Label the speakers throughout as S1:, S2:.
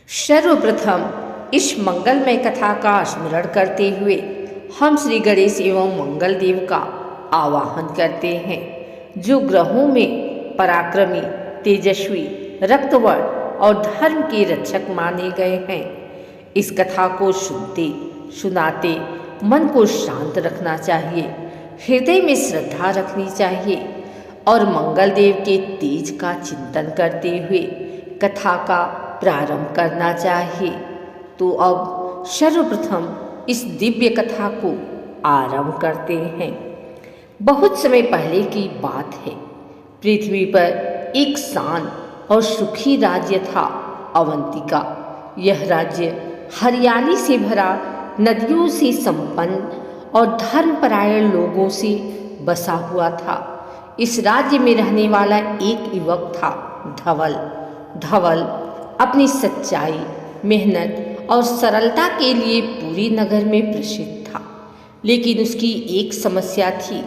S1: सर्वप्रथम इस मंगलमय कथा का स्मरण करते हुए हम श्री गणेश एवं मंगल देव का आवाहन करते हैं, जो ग्रहों में पराक्रमी, तेजस्वी, रक्तवर्ण और धर्म के रक्षक माने गए हैं। इस कथा को सुनते सुनाते मन को शांत रखना चाहिए, हृदय में श्रद्धा रखनी चाहिए और मंगल देव के तेज का चिंतन करते हुए कथा का प्रारंभ करना चाहिए। तो अब सर्वप्रथम इस दिव्य कथा को आरंभ करते हैं। बहुत समय पहले की बात है। पृथ्वी पर एक शांत और सुखी राज्य था, अवंतिका। यह राज्य हरियाली से भरा, नदियों से संपन्न और धर्मपरायण लोगों से बसा हुआ था। इस राज्य में रहने वाला एक युवक था, धवल। धवल अपनी सच्चाई, मेहनत और सरलता के लिए पूरी नगर में प्रसिद्ध था। लेकिन उसकी एक समस्या थी,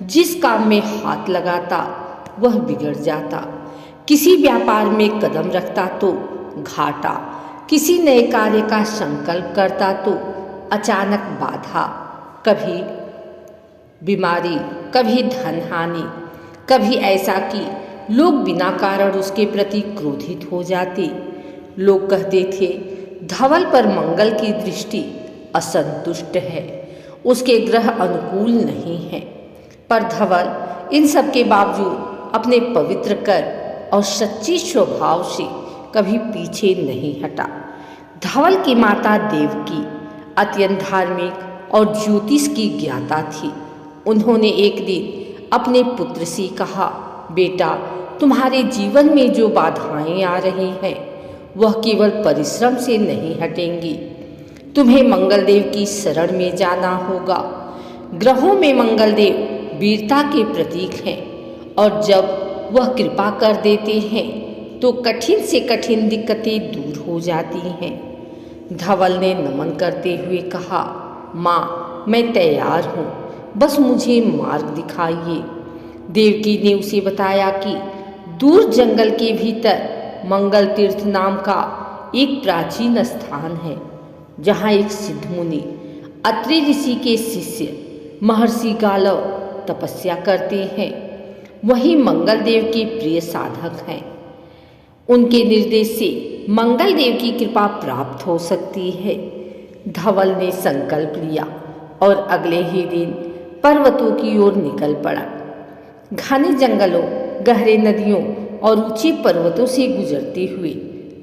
S1: जिस काम में हाथ लगाता वह बिगड़ जाता। किसी व्यापार में कदम रखता तो घाटा, किसी नए कार्य का संकल्प करता तो अचानक बाधा, कभी बीमारी, कभी धन हानि, कभी ऐसा कि लोग बिना कारण उसके प्रति क्रोधित हो जाते। लोग कहते थे, धवल पर मंगल की दृष्टि असंतुष्ट है, उसके ग्रह अनुकूल नहीं है। पर धवल इन सब के बावजूद अपने पवित्र कर और सच्ची स्वभाव से कभी पीछे नहीं हटा। धवल की माता देवकी अत्यंत धार्मिक और ज्योतिष की ज्ञाता थी। उन्होंने एक दिन अपने पुत्र से कहा, बेटा, तुम्हारे जीवन में जो बाधाएं आ रही हैं वह केवल परिश्रम से नहीं हटेंगी। तुम्हें मंगलदेव की शरण में जाना होगा। ग्रहों में मंगलदेव वीरता के प्रतीक हैं और जब वह कृपा कर देते हैं तो कठिन से कठिन दिक्कतें दूर हो जाती हैं। धवल ने नमन करते हुए कहा, माँ, मैं तैयार हूँ, बस मुझे मार्ग दिखाइए। देवकी ने उसे बताया कि दूर जंगल के भीतर मंगल तीर्थ नाम का एक प्राचीन स्थान है, जहाँ एक सिद्ध मुनि अत्रि ऋषि के शिष्य महर्षि गालव तपस्या करते हैं। वही मंगल देव के प्रिय साधक हैं। उनके निर्देश से मंगल देव की कृपा प्राप्त हो सकती है। धवल ने संकल्प लिया और अगले ही दिन पर्वतों की ओर निकल पड़ा। घने जंगलों, गहरे नदियों और ऊंचे पर्वतों से गुजरते हुए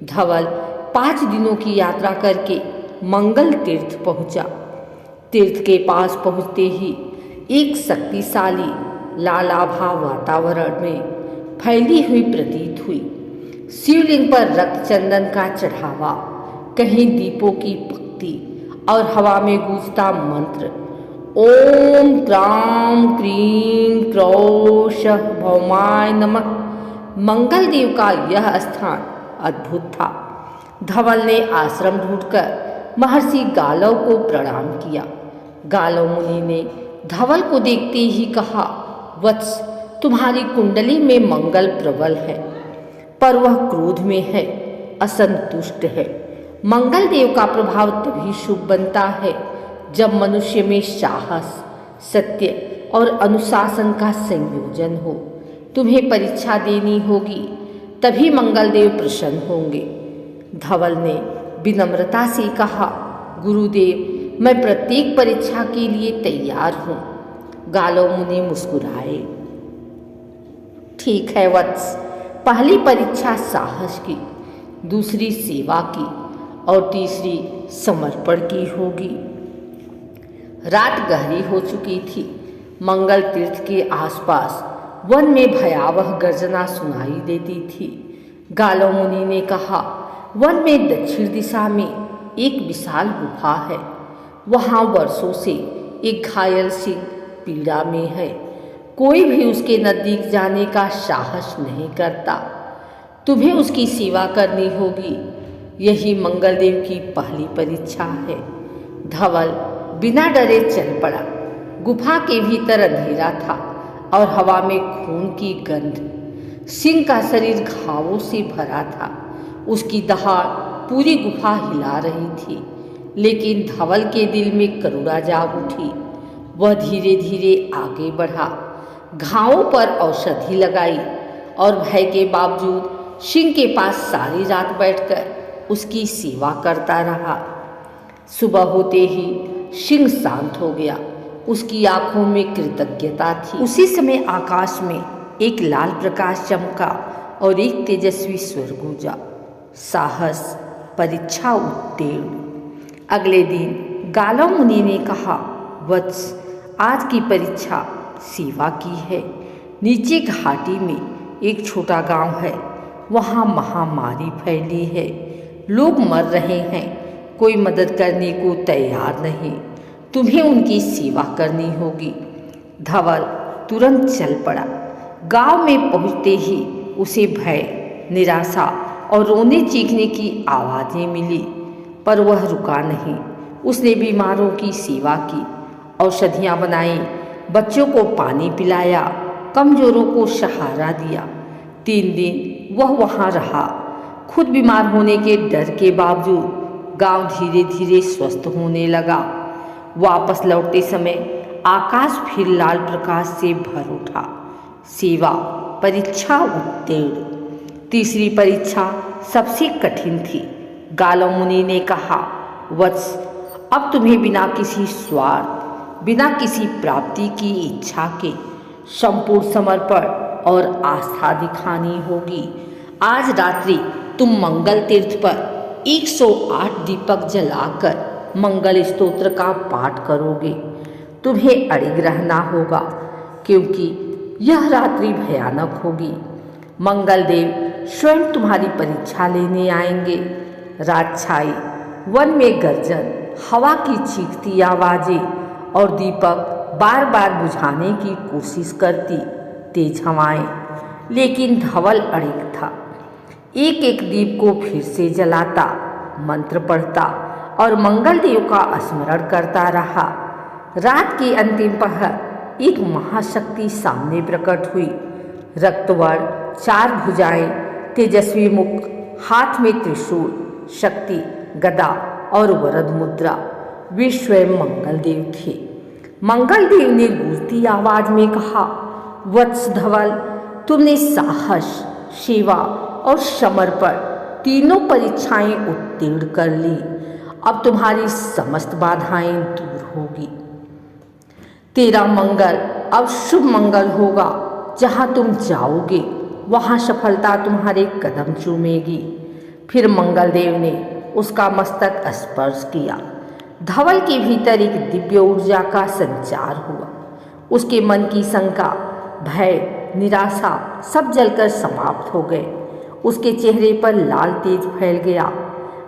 S1: धवल 5 दिनों की यात्रा करके मंगल तीर्थ पहुंचा। तीर्थ के पास पहुंचते ही एक शक्तिशाली लालाभा वातावरण में फैली हुई प्रतीत हुई। शिवलिंग पर रक्त चंदन का चढ़ावा, कहीं दीपों की पंक्ति और हवा में गूंजता मंत्र, ओम क्राम क्रीम क्रौश भौमाय नमः। मंगल देव का यह स्थान अद्भुत था। धवल ने आश्रम ढूंढकर महर्षि गालव को प्रणाम किया। गालव मुनि ने धवल को देखते ही कहा, वत्स, तुम्हारी कुंडली में मंगल प्रबल है, पर वह क्रोध में है, असंतुष्ट है। मंगल देव का प्रभाव तभी शुभ बनता है जब मनुष्य में साहस, सत्य और अनुशासन का संयोजन हो। तुम्हें परीक्षा देनी होगी, तभी मंगलदेव प्रसन्न होंगे। धवल ने विनम्रता से कहा, गुरुदेव, मैं प्रत्येक परीक्षा के लिए तैयार हूँ। गालव मुनि मुस्कुराए। ठीक है वत्स, पहली परीक्षा साहस की, दूसरी सेवा की और तीसरी समर्पण की होगी। रात गहरी हो चुकी थी। मंगल तीर्थ के आसपास वन में भयावह गर्जना सुनाई देती थी। गालव मुनि ने कहा, वन में दक्षिण दिशा में एक विशाल गुफा है। वहाँ वर्षों से एक घायल सिंह पीड़ा में है। कोई भी उसके नजदीक जाने का साहस नहीं करता। तुम्हें उसकी सेवा करनी होगी। यही मंगलदेव की पहली परीक्षा है। धवल बिना डरे चल पड़ा। गुफा के भीतर अंधेरा था और हवा में खून की गंध। सिंह का शरीर घावों से भरा था। उसकी दहाड़ पूरी गुफा हिला रही थी, लेकिन धवल के दिल में करुणा जाग उठी। वह धीरे धीरे आगे बढ़ा, घावों पर औषधि लगाई और भय के बावजूद सिंह के पास सारी रात बैठकर उसकी सेवा करता रहा। सुबह होते ही सिंह शांत हो गया, उसकी आंखों में कृतज्ञता थी। उसी समय आकाश में एक लाल प्रकाश चमका और एक तेजस्वी स्वर गूंजा, साहस परीक्षा उत्तीर्ण। अगले दिन गालव मुनि ने कहा, वत्स, आज की परीक्षा सेवा की है। नीचे घाटी में एक छोटा गांव है, वहाँ महामारी फैली है, लोग मर रहे हैं, कोई मदद करने को तैयार नहीं, तुम्हें उनकी सेवा करनी होगी। धवल तुरंत चल पड़ा। गांव में पहुँचते ही उसे भय, निराशा और रोने चीखने की आवाज़ें मिली, पर वह रुका नहीं। उसने बीमारों की सेवा की, औषधियाँ बनाई, बच्चों को पानी पिलाया, कमजोरों को सहारा दिया। 3 दिन वह वहाँ रहा। खुद बीमार होने के डर के बावजूद गांव धीरे धीरे स्वस्थ होने लगा। वापस लौटते समय आकाश फिर लाल प्रकाश से भर उठा। सेवा परीक्षा उत्तीर्ण। तीसरी परीक्षा सबसे कठिन थी। गालव मुनि ने कहा, वत्स, अब तुम्हें बिना किसी स्वार्थ, बिना किसी प्राप्ति की इच्छा के संपूर्ण समर्पण और आस्था दिखानी होगी। आज रात्रि तुम मंगल तीर्थ पर 108 दीपक जलाकर मंगल स्तोत्र का पाठ करोगे। तुम्हें अड़िग रहना होगा, क्योंकि यह रात्रि भयानक होगी। मंगल देव स्वयं तुम्हारी परीक्षा लेने आएंगे। रात छाई, वन में गर्जन, हवा की चीखती आवाजें और दीपक बार बार बुझाने की कोशिश करती तेज हवाएं, लेकिन धवल अड़िग था। एक एक दीप को फिर से जलाता, मंत्र पढ़ता और मंगल देव का स्मरण करता रहा। रात के अंतिम पहर एक महाशक्ति सामने प्रकट हुई। रक्तवर्ण, 4 भुजाएं, तेजस्वी मुख, हाथ में त्रिशूल, शक्ति, गदा और वरद मुद्रा। वे स्वयं मंगल देव थे। मंगल देव ने गूंजती आवाज में कहा, वत्स धवल, तुमने साहस, सेवा और समर्पण तीनों परीक्षाएं उत्तीर्ण कर ली। अब तुम्हारी समस्त बाधाएं दूर होगी। तेरा मंगल अब शुभ मंगल होगा। जहां तुम जाओगे वहां सफलता तुम्हारे कदम चूमेगी। फिर मंगल देव ने उसका मस्तक स्पर्श किया। धवल के भीतर एक दिव्य ऊर्जा का संचार हुआ। उसके मन की शंका, भय, निराशा सब जलकर समाप्त हो गए। उसके चेहरे पर लाल तेज फैल गया।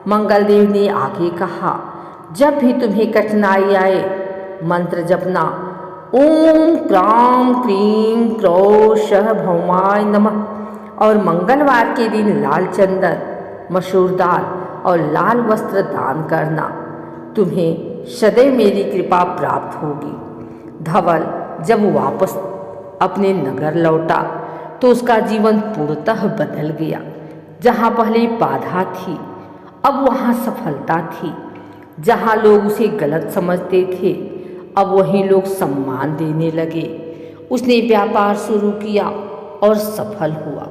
S1: मंगल देव ने आगे कहा, जब भी तुम्हें कठिनाई आए, मंत्र जपना, ओम क्राम क्रीम क्रौ शः भौमाय नमः, और मंगलवार के दिन लाल चंदन, मसूर दाल और लाल वस्त्र दान करना। तुम्हें सदैव मेरी कृपा प्राप्त होगी। धवल जब वापस अपने नगर लौटा तो उसका जीवन पूर्णतः बदल गया। जहाँ पहले बाधा थी, अब वहाँ सफलता थी। जहाँ लोग उसे गलत समझते थे, अब वहीं लोग सम्मान देने लगे। उसने व्यापार शुरू किया और सफल हुआ।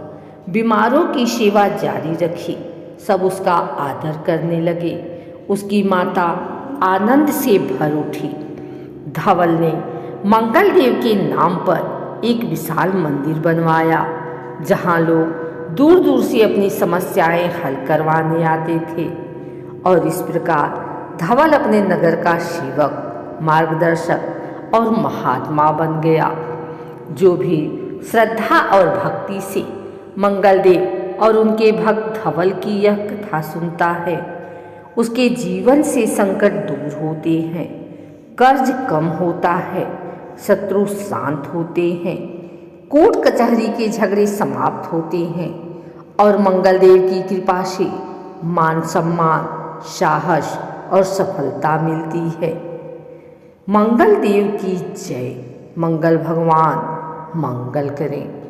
S1: बीमारों की सेवा जारी रखी, सब उसका आदर करने लगे। उसकी माता आनंद से भर उठी। धवल ने मंगल देव के नाम पर एक विशाल मंदिर बनवाया, जहाँ लोग दूर दूर से अपनी समस्याएं हल करवाने आते थे। और इस प्रकार धवल अपने नगर का सेवक, मार्गदर्शक और महात्मा बन गया। जो भी श्रद्धा और भक्ति से मंगल देव और उनके भक्त धवल की यह कथा सुनता है, उसके जीवन से संकट दूर होते हैं, कर्ज कम होता है, शत्रु शांत होते हैं, कोर्ट कचहरी के झगड़े समाप्त होते हैं और मंगल देव की कृपा से मान सम्मान, साहस और सफलता मिलती है। मंगल देव की जय। मंगल भगवान मंगल करें।